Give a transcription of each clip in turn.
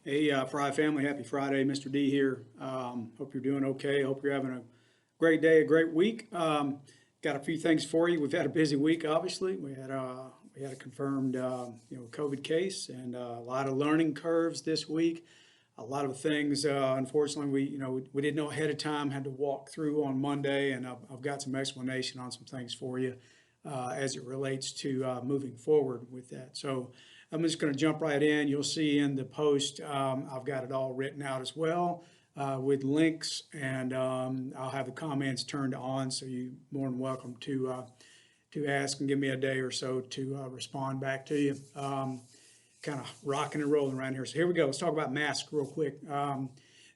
Hey, Fry family, happy Friday. Mr. D here. Hope you're doing okay. Hope you're having a great day, a great week. Got a few things for you. We've had a busy week, obviously. We had a confirmed COVID case and a lot of learning curves this week. A lot of things, unfortunately, we didn't know ahead of time. Had to walk through on Monday, and I've got some explanation on some things for you as it relates to moving forward with that. So I'm just going to jump right in. You'll see in the post, I've got it all written out as well with links, and I'll have the comments turned on, so you're more than welcome to ask and give me a day or so to respond back to you. Kind of rocking and rolling around here. So here we go. Let's talk about masks real quick.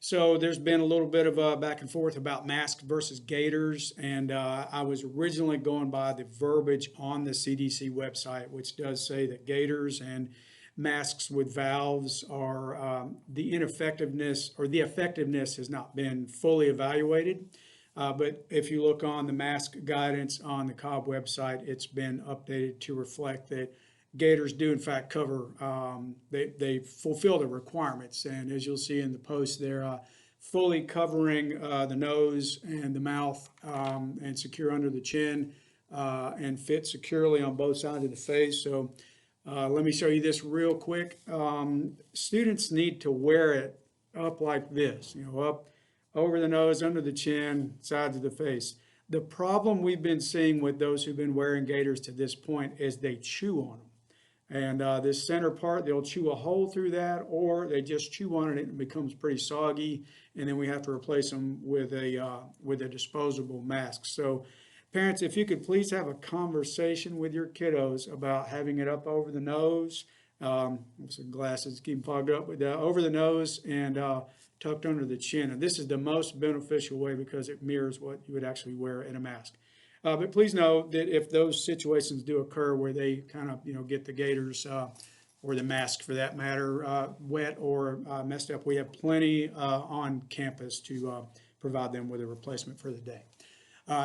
So there's been a little bit of a back and forth about masks versus gaiters, and I was originally going by the verbiage on the CDC website, which does say that gaiters and masks with valves are the ineffectiveness or the effectiveness has not been fully evaluated. But if you look on the mask guidance on the Cobb website, it's been updated to reflect that gaiters do in fact cover, they fulfill the requirements. And as you'll see in the post, they're fully covering the nose and the mouth and secure under the chin and fit securely on both sides of the face. So let me show you this real quick. Students need to wear it up like this, up over the nose, under the chin, sides of the face. The problem we've been seeing with those who've been wearing gaiters to this point is they chew on them. And this center part, they'll chew a hole through that, or they just chew on it and it becomes pretty soggy, and then we have to replace them with a disposable mask. So parents, if you could please have a conversation with your kiddos about having it up over the nose, some glasses keep them fogged up, with over the nose and tucked under the chin. And this is the most beneficial way because it mirrors what you would actually wear in a mask. But please know that if those situations do occur where they kind of, get the gaiters or the mask for that matter wet or messed up, we have plenty on campus to provide them with a replacement for the day.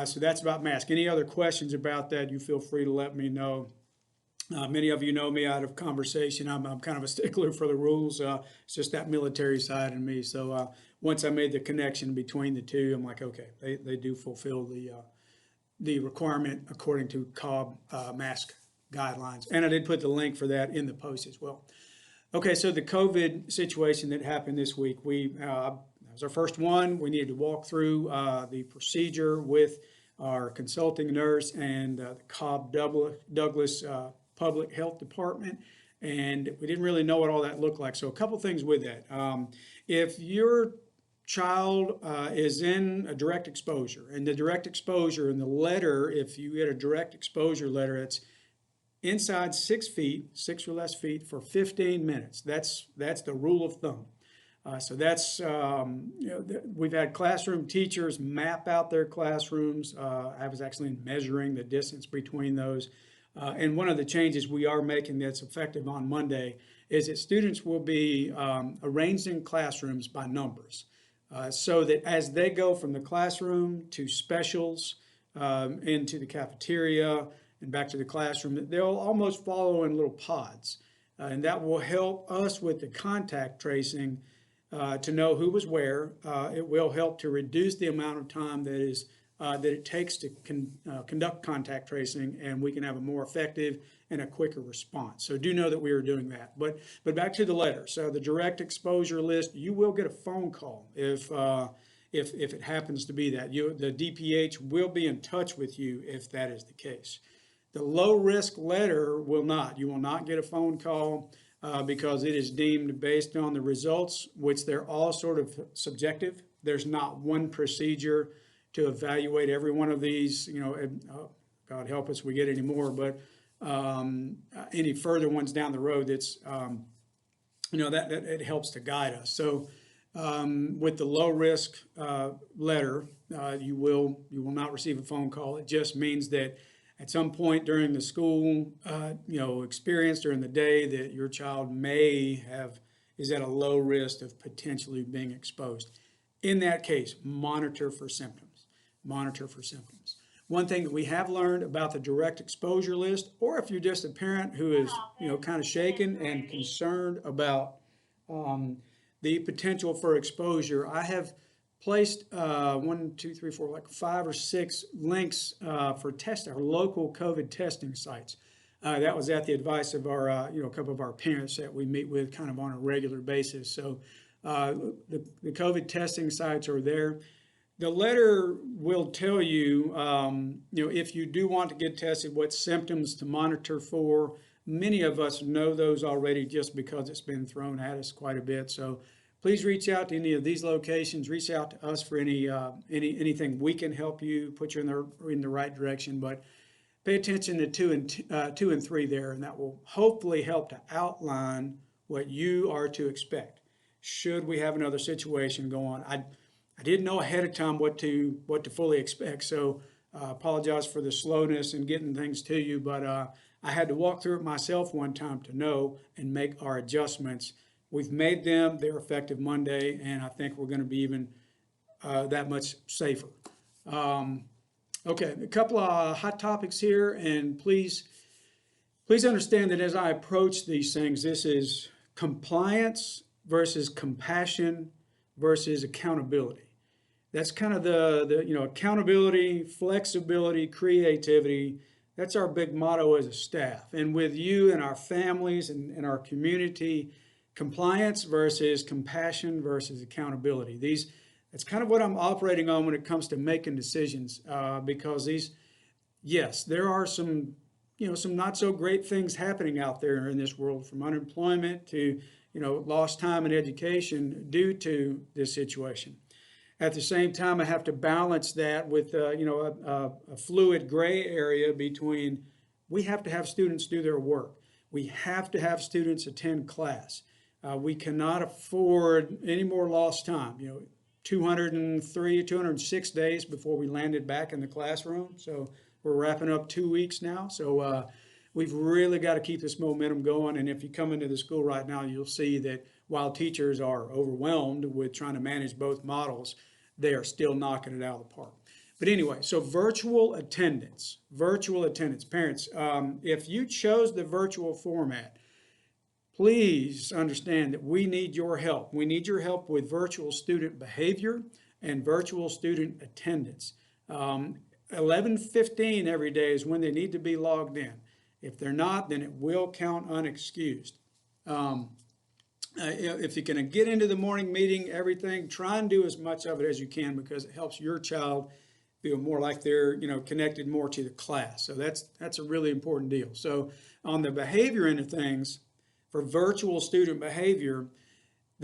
So that's about mask. Any other questions about that, you feel free to let me know. Many of you know me out of conversation. I'm kind of a stickler for the rules. It's just that military side in me. So once I made the connection between the two, I'm like, okay, they do fulfill the requirement according to Cobb mask guidelines. And I did put the link for that in the post as well. Okay, so the COVID situation that happened this week, that was our first one. We needed to walk through the procedure with our consulting nurse and the Cobb Douglas Public Health Department. And we didn't really know what all that looked like. So a couple things with that. If your child is in a direct exposure, and the direct exposure in the letter, if you get a direct exposure letter, it's inside 6 feet, 6 or less feet for 15 minutes. That's the rule of thumb. So that's, we've had classroom teachers map out their classrooms. I was actually measuring the distance between those. And one of the changes we are making that's effective on Monday is that students will be arranged in classrooms by numbers. So that as they go from the classroom to specials, into the cafeteria and back to the classroom, they'll almost follow in little pods. And that will help us with the contact tracing to know who was where. It will help to reduce the amount of time that it takes to conduct contact tracing, and we can have a more effective and a quicker response. So do know that we are doing that. But back to the letter. So the direct exposure list, you will get a phone call if it happens to be that. The DPH will be in touch with you if that is the case. The low risk letter will not. You will not get a phone call because it is deemed based on the results, which they're all sort of subjective. There's not one procedure to evaluate every one of these, God help us, we get any more, but any further ones down the road, that's, that it helps to guide us. So with the low risk letter, you will not receive a phone call. It just means that at some point during the school, experience during the day that your child is at a low risk of potentially being exposed. In that case, monitor for symptoms. Monitor for symptoms. One thing that we have learned about the direct exposure list, or if you're just a parent who is, kind of shaken and concerned about the potential for exposure. I have placed one, two, three, four, like 5 or 6 links for our local COVID testing sites. That was at the advice of our, a couple of our parents that we meet with kind of on a regular basis. So the COVID testing sites are there. The letter will tell you, if you do want to get tested, what symptoms to monitor for. Many of us know those already just because it's been thrown at us quite a bit. So please reach out to any of these locations. Reach out to us for anything we can help you, put you in the right direction. But pay attention to 2 and 3 there, and that will hopefully help to outline what you are to expect should we have another situation go on. I didn't know ahead of time what to fully expect, so I apologize for the slowness in getting things to you, but I had to walk through it myself one time to know and make our adjustments. We've made them. They're effective Monday, and I think we're going to be even that much safer. Okay, a couple of hot topics here, and please understand that as I approach these things, this is compliance versus compassion versus accountability. That's kind of the accountability, flexibility, creativity. That's our big motto as a staff. And with you and our families and our community, compliance versus compassion versus accountability. That's kind of what I'm operating on when it comes to making decisions, because yes, there are some not so great things happening out there in this world, from unemployment to, lost time in education due to this situation. At the same time, I have to balance that with, a fluid gray area between we have to have students do their work. We have to have students attend class. We cannot afford any more lost time. 203, 206 days before we landed back in the classroom. So we're wrapping up 2 weeks now. So we've really got to keep this momentum going. And if you come into the school right now, you'll see that while teachers are overwhelmed with trying to manage both models, they are still knocking it out of the park. But anyway, so virtual attendance. Parents, if you chose the virtual format, please understand that we need your help. We need your help with virtual student behavior and virtual student attendance. 11:15 every day is when they need to be logged in. If they're not, then it will count unexcused. If you're going to get into the morning meeting, everything, try and do as much of it as you can, because it helps your child feel more like they're connected more to the class. So that's a really important deal. So on the behavior end of things, for virtual student behavior,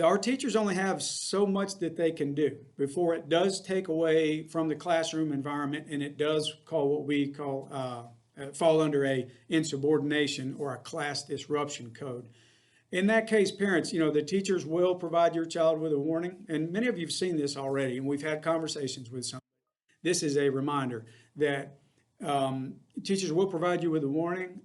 our teachers only have so much that they can do before it does take away from the classroom environment, and it does fall under a insubordination or a class disruption code. In that case, parents, the teachers will provide your child with a warning, and many of you have seen this already, and we've had conversations with some. This is a reminder that teachers will provide you with a warning,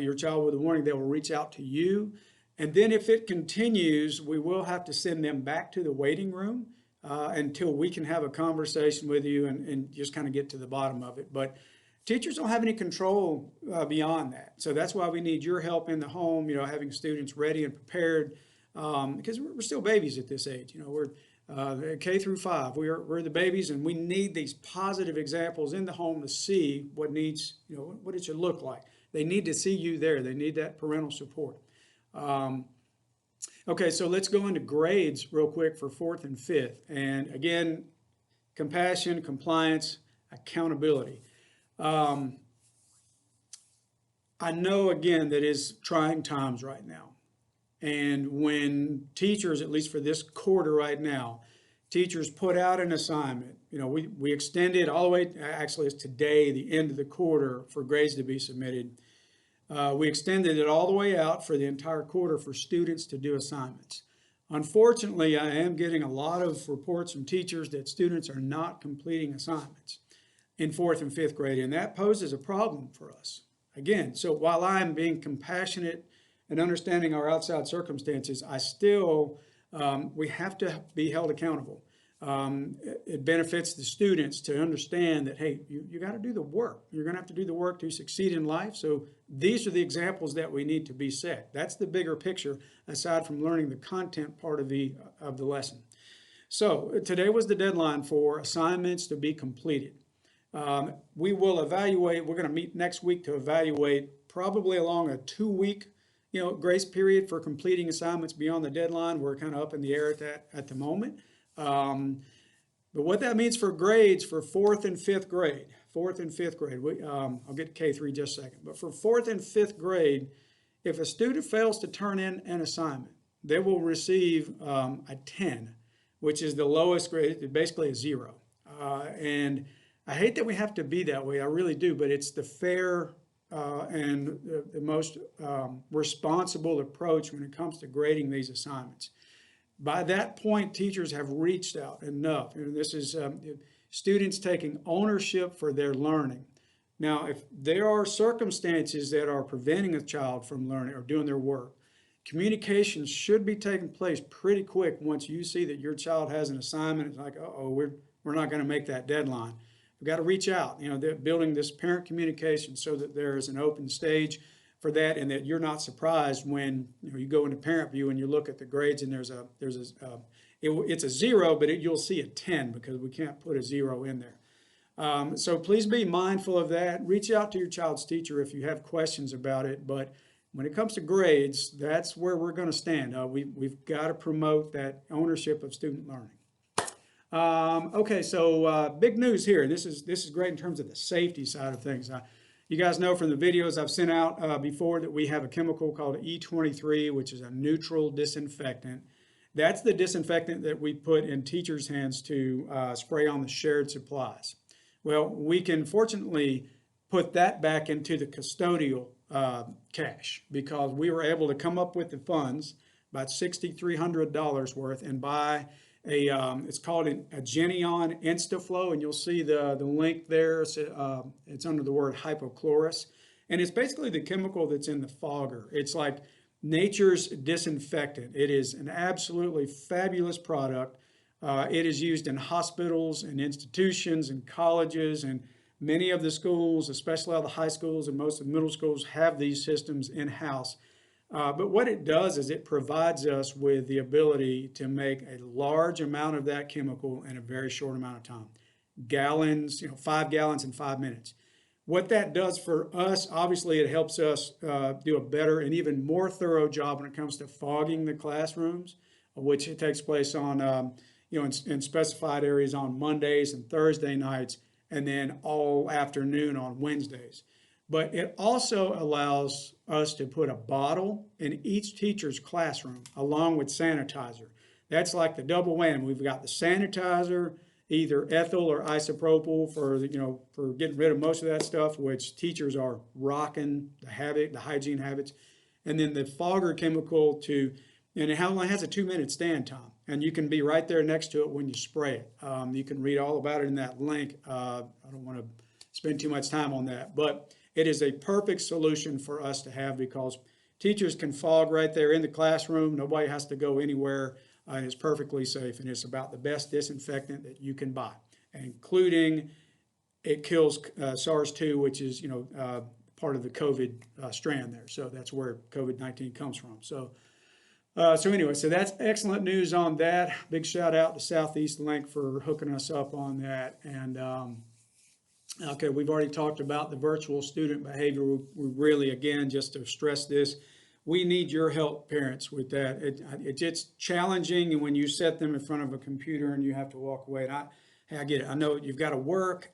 your child with a warning. They will reach out to you. And then if it continues, we will have to send them back to the waiting room until we can have a conversation with you and just kind of get to the bottom of it. But teachers don't have any control beyond that. So that's why we need your help in the home, having students ready and prepared, because we're still babies at this age. We're K through 5. We're the babies, and we need these positive examples in the home to see what it should look like. They need to see you there. They need that parental support. Okay, so let's go into grades real quick for 4th and 5th. And again, compassion, compliance, accountability. I know, again, that it's trying times right now. And when teachers, at least for this quarter right now, teachers put out an assignment, we extended all the way, actually it's today, the end of the quarter, for grades to be submitted. We extended it all the way out for the entire quarter for students to do assignments. Unfortunately, I am getting a lot of reports from teachers that students are not completing assignments in 4th and 5th grade, and that poses a problem for us. Again, so while I'm being compassionate and understanding our outside circumstances, I still, we have to be held accountable. It benefits the students to understand that, hey, you got to do the work. You're going to have to do the work to succeed in life. So these are the examples that we need to be set. That's the bigger picture, aside from learning the content part of the lesson. So today was the deadline for assignments to be completed. We will evaluate. We're going to meet next week to evaluate, probably along a 2-week, grace period for completing assignments beyond the deadline. We're kind of up in the air at the moment. But what that means for grades for fourth and fifth grade, I'll get to K3 just a second, but for fourth and fifth grade, if a student fails to turn in an assignment, they will receive a 10, which is the lowest grade, basically a 0. And I hate that we have to be that way, I really do, but it's the fair and the most responsible approach when it comes to grading these assignments. By that point, teachers have reached out enough. And this is students taking ownership for their learning. Now, if there are circumstances that are preventing a child from learning or doing their work, communication should be taking place pretty quick once you see that your child has an assignment. It's like, uh-oh, we're not going to make that deadline. We've got to reach out. They're building this parent communication so that there is an open stage for that, and that you're not surprised when you go into parent view and you look at the grades and it's a 0, but you'll see a 10 because we can't put a 0 in there. So please be mindful of that. Reach out to your child's teacher if you have questions about it. But when it comes to grades, that's where we're going to stand. We've got to promote that ownership of student learning. Okay, so big news here. This is great in terms of the safety side of things. You guys know from the videos I've sent out before that we have a chemical called E23, which is a neutral disinfectant. That's the disinfectant that we put in teachers' hands to spray on the shared supplies. Well, we can fortunately put that back into the custodial cache because we were able to come up with the funds, about $6,300 worth, and buy it's called a GenEon InstaFlow, and you'll see the link there. It's under the word hypochlorous, and it's basically the chemical that's in the fogger. It's like nature's disinfectant. It is an absolutely fabulous product. It is used in hospitals and institutions and colleges, and many of the schools, especially all the high schools and most of the middle schools, have these systems in-house. But what it does is it provides us with the ability to make a large amount of that chemical in a very short amount of time. Gallons, 5 gallons in 5 minutes. What that does for us, obviously it helps us do a better and even more thorough job when it comes to fogging the classrooms, which it takes place on, in specified areas on Mondays and Thursday nights, and then all afternoon on Wednesdays. But it also allows us to put a bottle in each teacher's classroom along with sanitizer. That's like the double whammy. We've got the sanitizer, either ethyl or isopropyl for getting rid of most of that stuff, which teachers are rocking the hygiene habits. And then the fogger chemical and it only has a 2-minute stand time. And you can be right there next to it when you spray it. You can read all about it in that link. I don't want to spend too much time on that, but it is a perfect solution for us to have because teachers can fog right there in the classroom. Nobody has to go anywhere, and it's perfectly safe. And it's about the best disinfectant that you can buy, including it kills SARS-2, which is part of the COVID strand there. So that's where COVID-19 comes from. So anyway, so that's excellent news on that. Big shout out to Southeast Link for hooking us up on that. And okay, we've already talked about the virtual student behavior. We really, again, just to stress this, we need your help, parents, with that. It's challenging, and when you set them in front of a computer and you have to walk away. And I get it. I know you've got to work,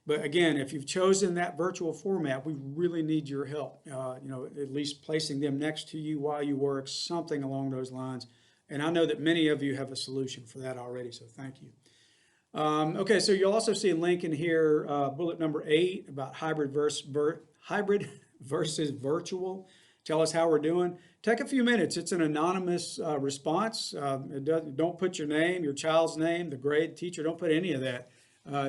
but again, if you've chosen that virtual format, we really need your help. At least placing them next to you while you work, something along those lines. And I know that many of you have a solution for that already, so thank you. Okay, so you'll also see a link in here, bullet number 8, about hybrid versus virtual. Tell us how we're doing. Take a few minutes. It's an anonymous response. Don't put your name, your child's name, the grade, teacher. Don't put any of that.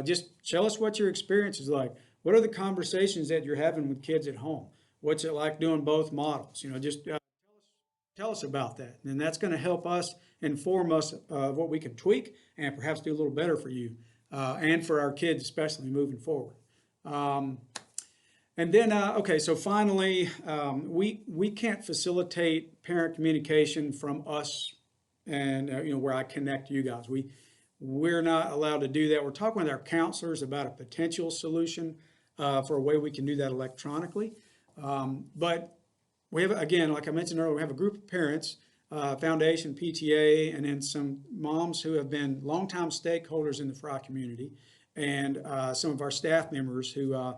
Just tell us what your experience is like. What are the conversations that you're having with kids at home? What's it like doing both models? Just Tell us about that. And that's going to help us inform us of what we can tweak and perhaps do a little better for you and for our kids, especially moving forward. Um, and then, okay, so finally, we can't facilitate parent communication from us and, where I connect you guys. We're not allowed to do that. We're talking with our counselors about a potential solution for a way we can do that electronically. But we have, again, like I mentioned earlier, we have a group of parents, foundation, PTA, and then some moms who have been longtime stakeholders in the Fry community, and some of our staff members who,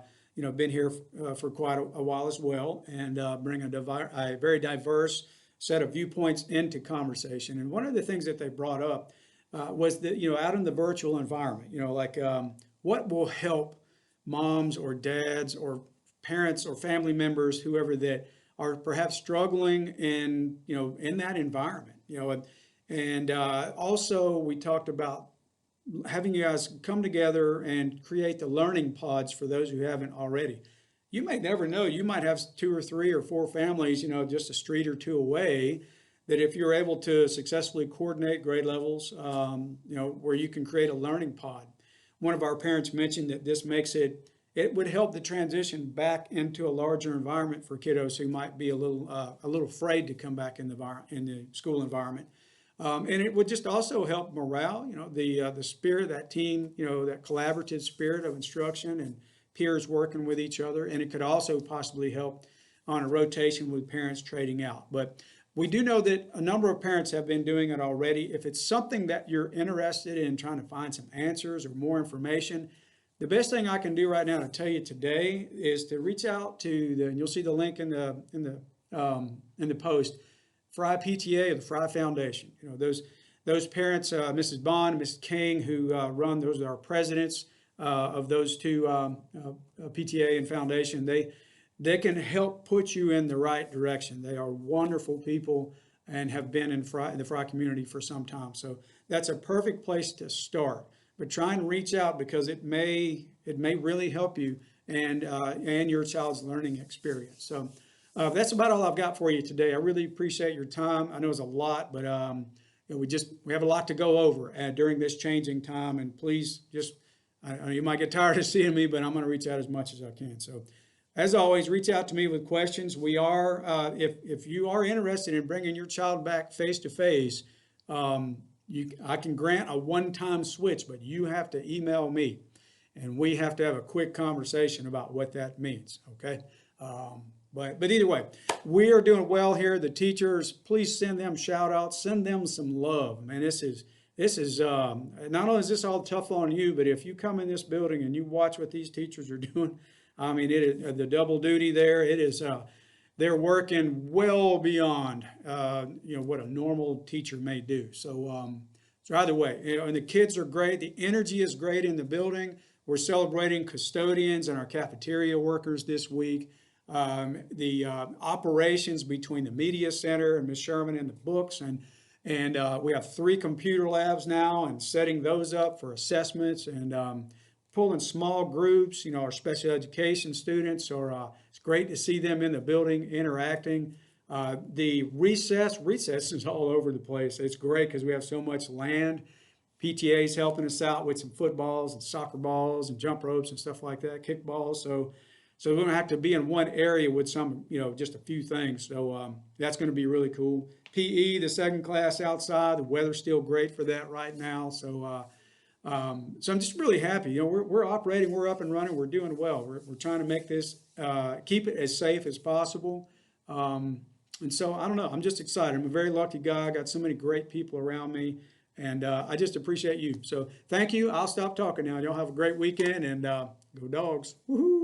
been here for quite a while as well, and bring a very diverse set of viewpoints into conversation. And one of the things that they brought up was that, out in the virtual environment, what will help moms or dads or parents or family members, whoever that are perhaps struggling in that environment, and also we talked about having you guys come together and create the learning pods for those who haven't already. You may never know, you might have 2 or 3 or 4 families, just a street or 2 away, that if you're able to successfully coordinate grade levels, where you can create a learning pod. One of our parents mentioned that this makes it would help the transition back into a larger environment for kiddos who might be a little afraid to come back in the school environment. And it would just also help morale, the spirit of that team, that collaborative spirit of instruction and peers working with each other. And it could also possibly help on a rotation with parents trading out. But we do know that a number of parents have been doing it already. If it's something that you're interested in trying to find some answers or more information, the best thing I can do right now to tell you today is to reach out to and you'll see the link in the post, Fry PTA or the Fry Foundation. Those parents, Mrs. Bond and Mrs. King, who those are our presidents of those 2 PTA and foundation. They can help put you in the right direction. They are wonderful people and have been in the Fry community for some time. So that's a perfect place to start. But try and reach out because it may really help you and your child's learning experience. So that's about all I've got for you today. I really appreciate your time. I know it's a lot, but we have a lot to go over during this changing time. And please you might get tired of seeing me, but I'm going to reach out as much as I can. So as always, reach out to me with questions. We are, if you are interested in bringing your child back face to face, I can grant a one-time switch, but you have to email me, and we have to have a quick conversation about what that means. Okay, but either way, we are doing well here. The teachers, please send them shout outs, send them some love. Man, this is not only is this all tough on you, but if you come in this building and you watch what these teachers are doing, I mean, it is the double duty there. It is. They're working well beyond, what a normal teacher may do. So either way, and the kids are great. The energy is great in the building. We're celebrating custodians and our cafeteria workers this week. The operations between the media center and Ms. Sherman and the books, and we have 3 computer labs now, and setting those up for assessments and pulling small groups. Our special education students are. It's great to see them in the building interacting. The recess is all over the place. It's great because we have so much land. PTA is helping us out with some footballs and soccer balls and jump ropes and stuff like that, kickballs. So we don't have to be in one area with some, just a few things. So that's going to be really cool. PE, the second class outside. The weather's still great for that right now. So I'm just really happy. We're operating, we're up and running, we're doing well. We're trying to make this, keep it as safe as possible. And so I don't know, I'm just excited. I'm a very lucky guy. I got so many great people around me, and I just appreciate you. So thank you. I'll stop talking now. Y'all have a great weekend, and go Dogs. Woohoo!